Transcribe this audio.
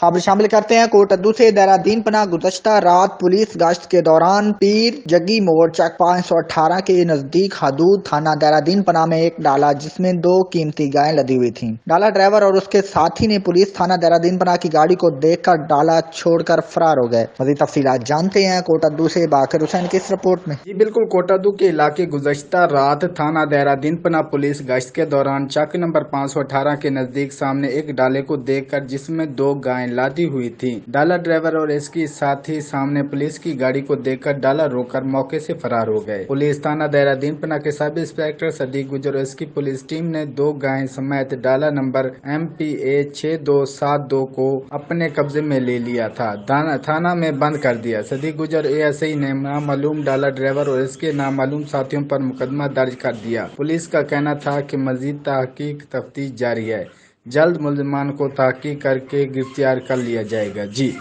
खबर शामिल करते हैं कोटद्दू से देहरादून पना। गुज़श्ता रात पुलिस गश्त के दौरान पीर जगी मोड़ चक 518 के नजदीक हदूद थाना देहरादून पना में एक डाला जिसमें 2 कीमती गायें लदी हुई थीं। डाला ड्राइवर और उसके साथी ने पुलिस थाना देहरादून पना की गाड़ी को देखकर डाला छोड़कर फरार हो गए। मज़ीद तफसीलात जानते हैं कोटद्दू से बाकिर हुसैन की इस रिपोर्ट में। जी बिल्कुल, कोटद्दू के इलाके गुज़श्ता रात थाना देहरादून पना पुलिस गश्त के दौरान चक नंबर 518 के नजदीक सामने एक डाले को देखकर जिसमें 2 गायें लादी हुई थी। डाला ड्राइवर और इसकी साथी सामने पुलिस की गाड़ी को देखकर डाला रोककर मौके से फरार हो गए। पुलिस थाना देहरादून पना के सब इंस्पेक्टर सदीक गुजर और इसकी पुलिस टीम ने 2 गायें समेत डाला नंबर MPA 6272 को अपने कब्जे में ले लिया था। थाना में बंद कर दिया। सदीक गुजर ASI ने नामालूम डाला ड्राइवर और इसके नामालूम साथियों पर मुकदमा दर्ज कर दिया। पुलिस का कहना था कि मजीद तहकीक तफ्तीश जारी है। जल्द मुल्ज़िमान को तहकीक करके गिरफ्तार कर लिया जाएगा। जी।